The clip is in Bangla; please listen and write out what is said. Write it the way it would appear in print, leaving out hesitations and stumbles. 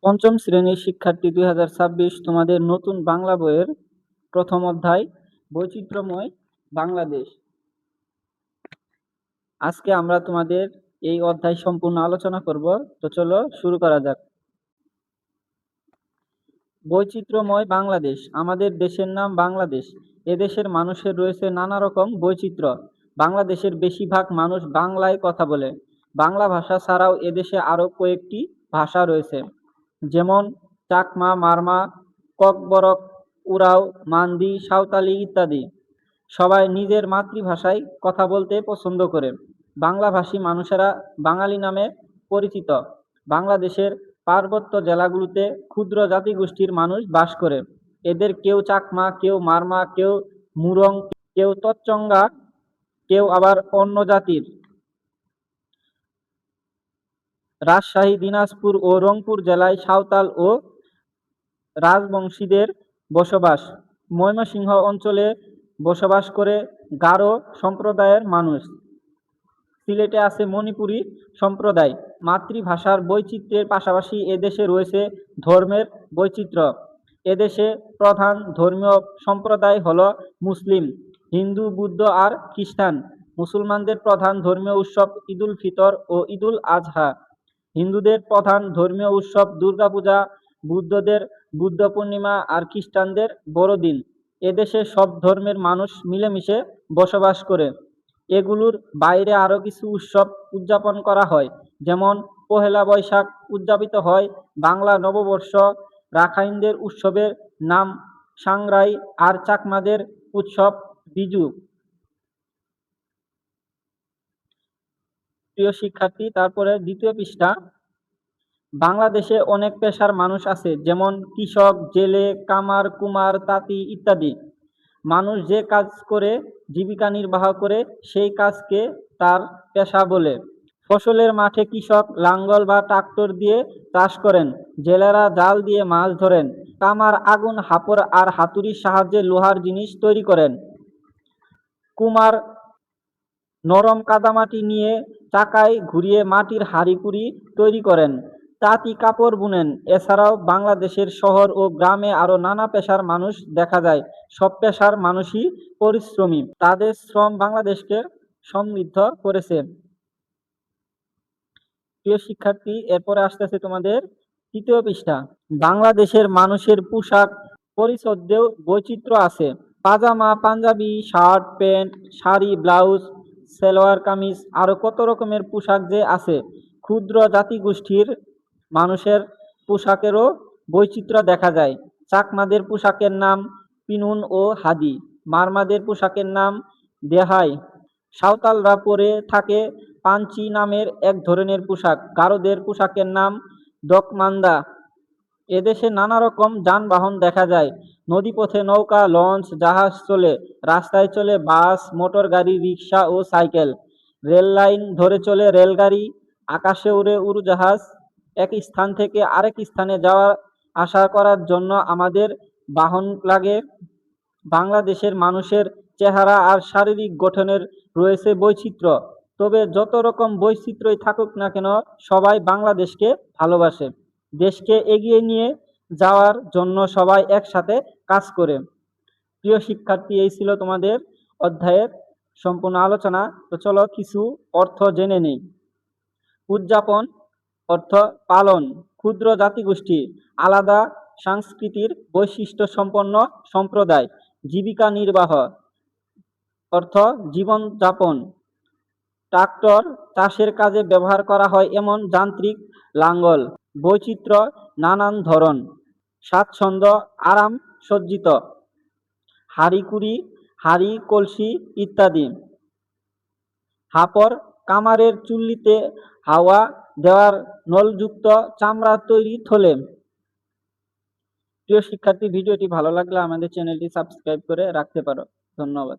পঞ্চম শ্রেণীর শিক্ষার্থী 2026 তোমাদের নতুন বাংলা বইয়ের প্রথম অধ্যায় বৈচিত্র্যময় বাংলাদেশ। আজকে আমরা তোমাদের এই অধ্যায় সম্পূর্ণ আলোচনা করব। তো চলো শুরু করা যাক। বৈচিত্র্যময় বাংলাদেশ। আমাদের দেশের নাম বাংলাদেশ। এদেশের মানুষের রয়েছে নানা রকম বৈচিত্র্য। বাংলাদেশের বেশিরভাগ মানুষ বাংলায় কথা বলে। বাংলা ভাষা ছাড়াও এদেশে আরো কয়েকটি ভাষা রয়েছে, যেমন চাকমা, মারমা, ককবরক, উরাও, মান্দি, সাঁওতালি ইত্যাদি। সবাই নিজের মাতৃভাষায় কথা বলতে পছন্দ করে। বাংলাভাষী মানুষেরা বাঙালি নামে পরিচিত। বাংলাদেশের পার্বত্য জেলাগুলোতে ক্ষুদ্র জাতিগোষ্ঠীর মানুষ বাস করে। এদের কেউ চাকমা, কেউ মারমা, কেউ মুরং, কেউ তৎচঙ্গা, কেউ আবার অন্য জাতির। রাজশাহী, দিনাজপুর ও রংপুর জেলায় সাঁওতাল ও রাজবংশীদের বসবাস। ময়মনসিংহ অঞ্চলে বসবাস করে গারো সম্প্রদায়ের মানুষ। সিলেটে আছে মণিপুরী সম্প্রদায়। মাতৃভাষার বৈচিত্র্যের পাশাপাশি এদেশে রয়েছে ধর্মের বৈচিত্র্য। এদেশে প্রধান ধর্মীয় সম্প্রদায় হল মুসলিম, হিন্দু, বৌদ্ধ আর খ্রিস্টান। মুসলমানদের প্রধান ধর্মীয় উৎসব ঈদুল ফিতর ও ঈদুল আজহা। হিন্দুদের প্রধান ধর্মীয় উৎসব দুর্গাপূজা, বৌদ্ধদের বুদ্ধ পূর্ণিমা আর খ্রিস্টানদের বড়দিন। এদেশে সব ধর্মের মানুষ মিলেমিশে বসবাস করে। এগুলোর বাইরে আরো কিছু উৎসব উদযাপন করা হয়, যেমন পহেলা বৈশাখ উদযাপিত হয়। বাংলা নববর্ষ, রাখাইনদের উৎসবের নাম সাংরাই আর চাকমাদের উৎসব বিজু। প্রিয় শিক্ষার্থী, তারপরে দ্বিতীয় পৃষ্ঠা। বাংলাদেশে অনেক পেশার মানুষ আছে, যেমন কৃষক, জেলে, কামার, কুমার, তাঁতি ইত্যাদি। মানুষ যে কাজ করে জীবিকা নির্বাহ করে সেই কাজকে তার পেশা বলে। ফসলের মাঠে কৃষক লাঙ্গল বা ট্রাক্টর দিয়ে চাষ করেন। জেলেরা জাল দিয়ে মাছ ধরেন। কামার আগুন, হাপড় আর হাতুড়ির সাহায্যে লোহার জিনিস তৈরি করেন। কুমার নরম কাদামাটি নিয়ে চাকায় ঘুরিয়ে মাটির হাঁড়ি-কুড়ি তৈরি করেন। তাঁতি কাপড় বুনেন। এছাড়াও বাংলাদেশের শহর ও গ্রামে আরো নানা পেশার মানুষ দেখা যায়। সব পেশার মানুষই পরিশ্রমী। তাদের শ্রম বাংলাদেশকে সমৃদ্ধ করেছে। প্রিয় শিক্ষার্থী, এরপরে আসতেছে তোমাদের তৃতীয় পৃষ্ঠা। বাংলাদেশের মানুষের পোশাক পরিচ্ছদেও বৈচিত্র্য আছে। পাজামা, পাঞ্জাবি, shirt, pant, sari, blouse, salwar kameez, আরো কত রকমের পোশাক যে আছে। ক্ষুদ্র জাতিগোষ্ঠীর মানুষের পোশাকেরও বৈচিত্র্য দেখা যায়। চাকমাদের পোশাকের নাম পিনুন ও হাদি। মারমাদের পোশাকের নাম দেহাই। সাঁওতালরা পরে থাকে পাঞ্চি নামের এক ধরনের পোশাক। গারোদের পোশাকের নাম দকমান্দা। এদেশে নানা রকম যানবাহন দেখা যায়। নদীপথে নৌকা, লঞ্চ, জাহাজ চলে। রাস্তায় চলে বাস, মোটর গাড়ি, রিক্সা ও সাইকেল। রেল লাইন ধরে চলে রেলগাড়ি। আকাশে উড়ে উড়োজাহাজ। এক স্থান থেকে আরেক স্থানে যাওয়া আসা করার জন্য আমাদের বাহন লাগে। বাংলাদেশের মানুষের চেহারা আর শারীরিক গঠনের রয়েছে বৈচিত্র্য। তবে যত রকম বৈচিত্র্যই থাকুক না কেন, সবাই বাংলাদেশকে ভালোবাসে। দেশকে এগিয়ে নিয়ে যাওয়ার জন্য সবাই একসাথে কাজ করে। প্রিয় শিক্ষার্থী, এই ছিল তোমাদের অধ্যায়ের সম্পূর্ণ আলোচনা। তো চলো কিছু অর্থ জেনে নেই। উদযাপন অর্থ পালন। ক্ষুদ্র জাতিগোষ্ঠী, আলাদা সংস্কৃতির বৈশিষ্ট্য সম্পন্ন সম্প্রদায়। জীবিকা নির্বাহ অর্থ জীবনযাপন। ট্রাক্টর চাষের কাজে ব্যবহার করা হয় এমন যান্ত্রিক লাঙ্গল। বৈচিত্র্য নানান ধরন। স্বাচ্ছন্দ্য আরাম সজ্জিত। হাঁড়ি-কুড়ি, হাঁড়ি, কলসি ইত্যাদি। হাপড় কামারের চুল্লিতে হাওয়া দেওয়ার নলযুক্ত চামড়ার তৈরি থলে। প্রিয় শিক্ষার্থী, ভিডিওটি ভালো লাগলে আমাদের চ্যানেলটি সাবস্ক্রাইব করে রাখতে পারো। ধন্যবাদ।